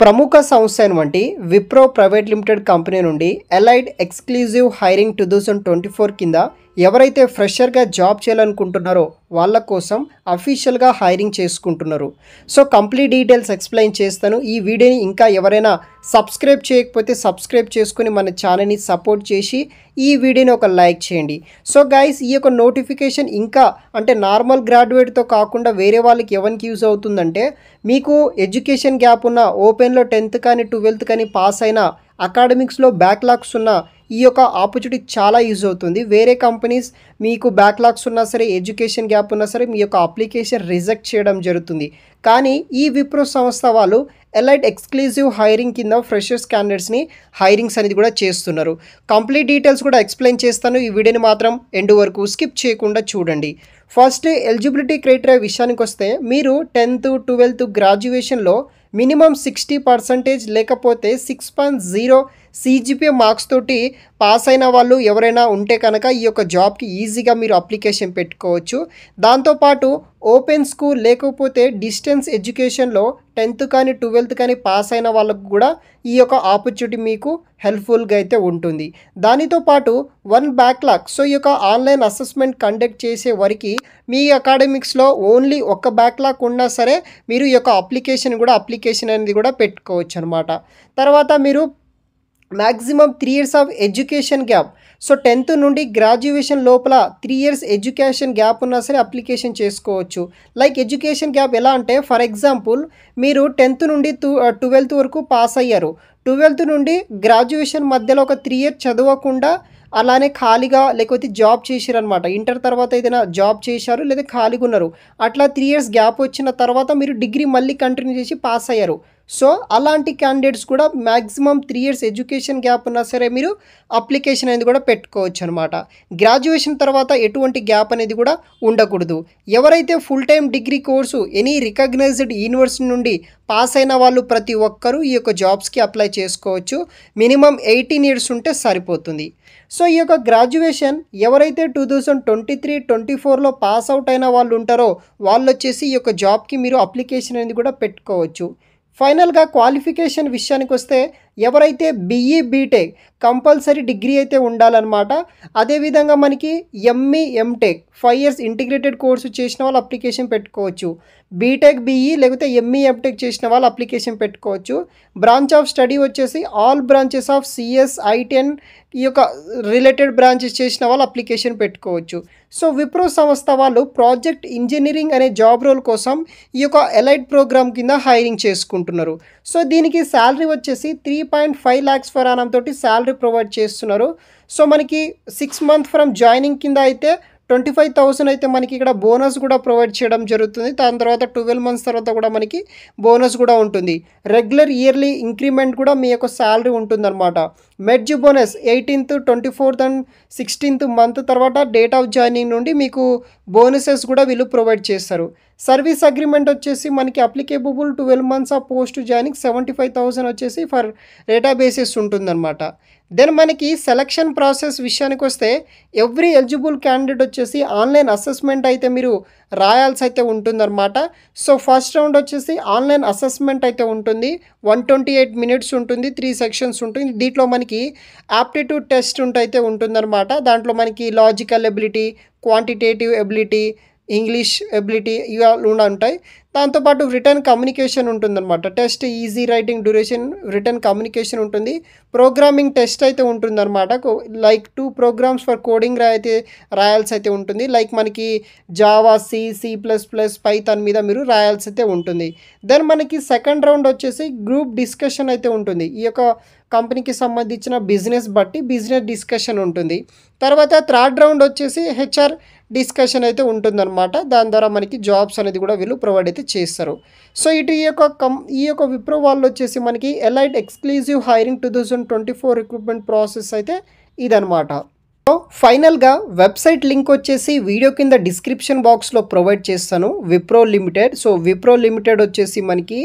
ప్రముఖ సంస్థ అయినటువంటి విప్రో ప్రైవేట్ లిమిటెడ్ కంపెనీ నుండి ఎలైట్ ఎక్స్క్లూజివ్ హైరింగ్ 2024 కింద ఎవరైతే ఫ్రెషర్గా జాబ్ చేయాలనుకుంటున్నారో వాళ్ళ కోసం అఫీషియల్గా హైరింగ్ చేసుకుంటున్నారు. సో కంప్లీట్ డీటెయిల్స్ ఎక్స్ప్లెయిన్ చేస్తాను. ఈ వీడియోని ఇంకా ఎవరైనా సబ్స్క్రైబ్ చేయకపోతే సబ్స్క్రైబ్ చేసుకుని మన ఛానల్ని సపోర్ట్ చేసి ఈ వీడియోని ఒక లైక్ చేయండి. సో గైస్, ఈ యొక్క నోటిఫికేషన్ ఇంకా అంటే నార్మల్ గ్రాడ్యుయేట్తో కాకుండా వేరే వాళ్ళకి ఎవరికి యూజ్ అవుతుందంటే, మీకు ఎడ్యుకేషన్ గ్యాప్ ఉన్న ఓపెన్లో 10th కానీ 12th కానీ పాస్ అయిన అకాడమిక్స్లో బ్యాక్లాగ్స్ ఉన్న ఈ యొక్క ఆపర్చునిటీ చాలా యూజ్ అవుతుంది. వేరే కంపెనీస్ మీకు బ్యాక్లాగ్స్ ఉన్నా సరే, ఎడ్యుకేషన్ గ్యాప్ ఉన్నా సరే మీ యొక్క అప్లికేషన్ రిజెక్ట్ చేయడం జరుగుతుంది. కానీ ఈ విప్రో సంస్థ వాళ్ళు ఎలైట్ ఎక్స్క్లూజివ్ హైరింగ్ కింద ఫ్రెషర్స్ క్యాండిడేట్స్ని హైరింగ్స్ అనేది కూడా చేస్తున్నారు. కంప్లీట్ డీటెయిల్స్ కూడా ఎక్స్ప్లెయిన్ చేస్తాను. ఈ వీడియోని మాత్రం ఎండ్ వరకు స్కిప్ చేయకుండా చూడండి. ఫస్ట్ ఎలిజిబిలిటీ క్రైటీరియా విషయానికి వస్తే, మీరు 10th 12th గ్రాడ్యుయేషన్లో మినిమం 60% లేకపోతే 6.0 CGPA మార్క్స్ తోటి పాస్ అయిన వాళ్ళు ఎవరైనా ఉంటే కనుక ఈ యొక్క జాబ్కి ఈజీగా మీరు అప్లికేషన్ పెట్టుకోవచ్చు. దాంతోపాటు ఓపెన్ స్కూల్ లేకపోతే డిస్టెన్స్ ఎడ్యుకేషన్లో 10th కానీ 12th కానీ పాస్ అయిన వాళ్ళకు కూడా ఈ యొక్క ఆపర్చునిటీ మీకు హెల్ప్ఫుల్గా అయితే ఉంటుంది. దానితో పాటు 1 బ్యాక్లాగ్, సో ఈ యొక్క ఆన్లైన్ అసెస్మెంట్ కండక్ట్ చేసే వరకు మీ అకాడమిక్స్లో ఓన్లీ ఒక బ్యాక్లాగ్ ఉన్నా సరే మీరు ఈ యొక్క అప్లికేషన్ అనేది కూడా పెట్టుకోవచ్చు అనమాట. తర్వాత మీరు maximum 3 years of education gap, so 10th నుండి గ్రాడ్యుయేషన్ లోపల 3 years ఎడ్యుకేషన్ గ్యాప్ ఉన్నా సరే అప్లికేషన్ చేసుకోవచ్చు. లైక్ ఎడ్యుకేషన్ గ్యాప్ ఎలా అంటే, ఫర్ ఎగ్జాంపుల్ మీరు 10th నుండి 12th వరకు పాస్ అయ్యారు, 12th నుండి గ్రాడ్యుయేషన్ మధ్యలో ఒక 3 years చదవకుండా అలానే ఖాళీగా లేకపోతే జాబ్ చేశారనమాట. ఇంటర్ తర్వాత ఏదైనా జాబ్ చేశారు లేదా ఖాళీగా ఉన్నారు, అట్లా 3 years గ్యాప్ వచ్చిన తర్వాత మీరు డిగ్రీ మళ్ళీ కంటిన్యూ చేసి పాస్ అయ్యారు. సో అలాంటి క్యాండిడేట్స్ కూడా మ్యాక్సిమం 3 years ఎడ్యుకేషన్ గ్యాప్ ఉన్నా సరే మీరు అప్లికేషన్ అనేది కూడా పెట్టుకోవచ్చు అనమాట. గ్రాడ్యుయేషన్ తర్వాత ఎటువంటి గ్యాప్ అనేది కూడా ఉండకూడదు. ఎవరైతే full time degree course any recognized university నుండి పాస్ అయిన వాళ్ళు ప్రతి ఒక్కరూ ఈ యొక్క జాబ్స్కి అప్లై చేసుకోవచ్చు. మినిమం 18 years ఉంటే సరిపోతుంది. సో ఈ యొక్క గ్రాడ్యుయేషన్ ఎవరైతే 2023-24లో పాస్ అవుట్ అయిన వాళ్ళు ఉంటారో వాళ్ళు వచ్చేసి ఈ యొక్క జాబ్కి మీరు అప్లికేషన్ అనేది కూడా పెట్టుకోవచ్చు. ఫైనల్గా క్వాలిఫికేషన్ విషయానికి వస్తే, ఎవరైతే BE BTech కంపల్సరీ డిగ్రీ అయితే ఉండాలన్నమాట. అదేవిధంగా మనకి ME MTech 5 years integrated course చేసిన వాళ్ళు అప్లికేషన్ పెట్టుకోవచ్చు. బీటెక్ BE లేకపోతే ME MTech చేసిన వాళ్ళు అప్లికేషన్ పెట్టుకోవచ్చు. బ్రాంచ్ ఆఫ్ స్టడీ వచ్చేసి all branches of CS IT and ఈ యొక్క రిలేటెడ్ బ్రాంచెస్ చేసిన వాళ్ళు అప్లికేషన్ పెట్టుకోవచ్చు. సో విప్రో సంస్థ వాళ్ళు ప్రాజెక్ట్ ఇంజనీరింగ్ అనే జాబ్ రోల్ కోసం ఈ యొక్క ఎలైట్ ప్రోగ్రామ్ కింద హైరింగ్ చేసుకుంటున్నారు. సో దీనికి శాలరీ వచ్చేసి 3.5 lakhs per annum తోటి శాలరీ ప్రొవైడ్ చేస్తున్నారు. సో మనకి 6 months ఫ్రమ్ జాయినింగ్ కింద అయితే 25,000 అయితే మనకి ఇక్కడ బోనస్ కూడా ప్రొవైడ్ చేయడం జరుగుతుంది. దాని తర్వాత 12 months తర్వాత కూడా మనకి బోనస్ కూడా ఉంటుంది. రెగ్యులర్ ఇయర్లీ ఇంక్రిమెంట్ కూడా మీ యొక్క శాలరీ ఉంటుందన్నమాట. Merge bonus 18th 24th and 16th month తర్వాత డేట్ ఆఫ్ జాయినింగ్ నుండి మీకు బోనసెస్ కూడా వీళ్ళు ప్రొవైడ్ చేస్తారు. సర్వీస్ అగ్రిమెంట్ వచ్చేసి మనకి applicable 12 months of post joining 75,000 వచ్చేసి ఫర్ రేటా బేసిస్ ఉంటుందన్నమాట. దెన్ మనకి సెలక్షన్ ప్రాసెస్ విషయానికి వస్తే, ఎవ్రీ ఎలిజిబుల్ క్యాండిడేట్ వచ్చేసి ఆన్లైన్ అసెస్మెంట్ అయితే మీరు రాయాల్సి అయితే ఉంటుందన్నమాట. సో ఫస్ట్ రౌండ్ వచ్చేసి ఆన్లైన్ అసెస్మెంట్ అయితే ఉంటుంది. 128 minutes ఉంటుంది, 3 sections ఉంటుంది. దీంట్లో మనకి యాప్టిట్యూడ్ టెస్ట్ అయితే ఉంటుందన్నమాట. దాంట్లో మనకి logical ability, quantitative ability, English ability ఇవి ఉంటాయి. దాంతోపాటు రిటర్న్ కమ్యూనికేషన్ ఉంటుందన్నమాట. Test easy writing duration return communication ఉంటుంది. ప్రోగ్రామింగ్ టెస్ట్ అయితే ఉంటుందన్నమాట. లైక్ 2 programs ఫర్ కోడింగ్ రాయాల్సి అయితే ఉంటుంది. లైక్ మనకి జావా, C++, పైథాన్ మీద మీరు రాయాల్సి అయితే ఉంటుంది. దెన్ మనకి సెకండ్ రౌండ్ వచ్చేసి గ్రూప్ డిస్కషన్ అయితే ఉంటుంది. ఈ యొక్క కంపెనీకి సంబంధించిన బిజినెస్ బట్టి బిజినెస్ డిస్కషన్ ఉంటుంది. తర్వాత థర్డ్ రౌండ్ వచ్చేసి HR డిస్కషన్ అయితే ఉంటుందన్నమాట. దాని ద్వారా మనకి జాబ్స్ అనేది కూడా వీళ్ళు ప్రొవైడ్ అయితే చేస్తారు. సో ఈ యొక్క విప్రో వాళ్ళు వచ్చేసి మనకి elite exclusive hiring 2024 recruitment process అయితే ఇదనమాట. సో ఫైనల్గా వెబ్సైట్ లింక్ వచ్చేసి వీడియో కింద డిస్క్రిప్షన్ బాక్స్లో ప్రొవైడ్ చేస్తాను. Wipro limited, so Wipro limited వచ్చేసి మనకి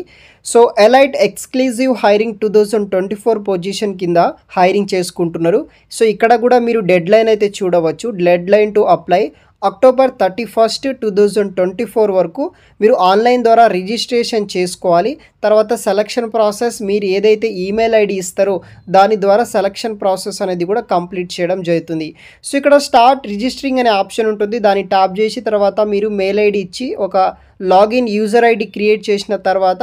so elite exclusive hiring 2024 position కింద హైరింగ్ చేసుకుంటున్నారు. సో ఇక్కడ కూడా మీరు డెడ్ లైన్ అయితే చూడవచ్చు. Dead line to apply October 31, 2024 వరకు మీరు ఆన్లైన్ ద్వారా రిజిస్ట్రేషన్ చేసుకోవాలి. తర్వాత సెలక్షన్ ప్రాసెస్ మీరు ఏదైతే ఈమెయిల్ ఐడి ఇస్తారో దాని ద్వారా సెలక్షన్ ప్రాసెస్ అనేది కూడా కంప్లీట్ చేయడం జరుగుతుంది. సో ఇక్కడ స్టార్ట్ రిజిస్టరింగ్ అనే ఆప్షన్ ఉంటుంది. దాన్ని ట్యాప్ చేసి తర్వాత మీరు మెయిల్ ఐడి ఇచ్చి ఒక లాగిన్ యూజర్ ఐడి క్రియేట్ చేసిన తర్వాత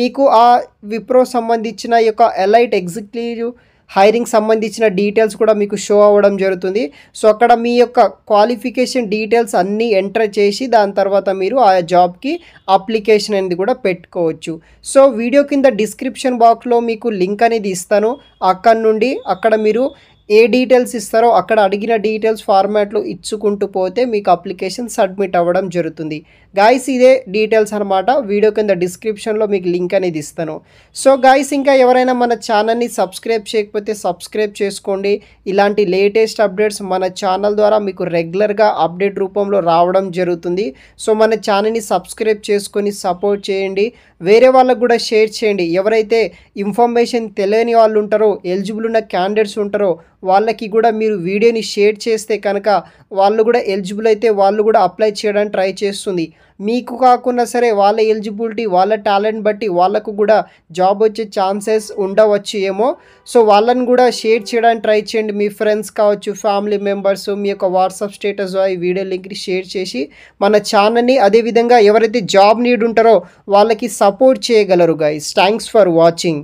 మీకు ఆ విప్రో సంబంధించిన యొక్క ఎలైట్ ఎగ్జిక్యూటివ్ హైరింగ్ సంబంధించిన డీటెయిల్స్ కూడా మీకు షో అవ్వడం జరుగుతుంది. సో అక్కడ మీ యొక్క క్వాలిఫికేషన్ డీటెయిల్స్ అన్నీ ఎంటర్ చేసి దాని తర్వాత మీరు ఆ జాబ్కి అప్లికేషన్ అనేది కూడా పెట్టుకోవచ్చు. సో వీడియో కింద డిస్క్రిప్షన్ బాక్స్లో మీకు లింక్ అనేది ఇస్తాను. అక్కడ నుండి అక్కడ మీరు ఏ డీటెయిల్స్ ఇస్తారో అక్కడ అడిగిన డీటెయిల్స్ ఫార్మాట్లో ఇచ్చుకుంటూ పోతే మీకు అప్లికేషన్ సబ్మిట్ అవ్వడం జరుగుతుంది. గాయస్ ఇదే డీటెయిల్స్ అనమాట. వీడియో కింద డిస్క్రిప్షన్లో మీకు లింక్ అనేది ఇస్తాను. సో గాయస్ ఇంకా ఎవరైనా మన ఛానల్ని సబ్స్క్రైబ్ చేయకపోతే సబ్స్క్రైబ్ చేసుకోండి. ఇలాంటి లేటెస్ట్ అప్డేట్స్ మన ఛానల్ ద్వారా మీకు రెగ్యులర్గా అప్డేట్ రూపంలో రావడం జరుగుతుంది. సో మన ఛానల్ని సబ్స్క్రైబ్ చేసుకొని సపోర్ట్ చేయండి. వేరే వాళ్ళకు కూడా షేర్ చేయండి. ఎవరైతే ఇన్ఫర్మేషన్ తెలియని వాళ్ళు ఉంటారో, ఎలిజిబుల్ ఉన్న క్యాండిడేట్స్ ఉంటారో వాళ్ళకి కూడా మీరు వీడియోని షేర్ చేస్తే కనుక వాళ్ళు కూడా ఎలిజిబుల్ అయితే వాళ్ళు కూడా అప్లై చేయడానికి ట్రై చేస్తుంది. మీకు కాకుండా సరే వాళ్ళ ఎలిజిబిలిటీ వాళ్ళ టాలెంట్ బట్టి వాళ్ళకు కూడా జాబ్ వచ్చే ఛాన్సెస్ ఉండవచ్చు ఏమో. సో వాళ్ళని కూడా షేర్ చేయడానికి ట్రై చేయండి. మీ ఫ్రెండ్స్ కావచ్చు, ఫ్యామిలీ మెంబర్స్, మీ యొక్క వాట్సాప్ స్టేటస్ ఈ వీడియో లింక్ని షేర్ చేసి మన ఛానల్ని అదేవిధంగా ఎవరైతే జాబ్ నీడ్ ఉంటారో వాళ్ళకి సపోర్ట్ చేయగలరు గైస్. Thanks for watching.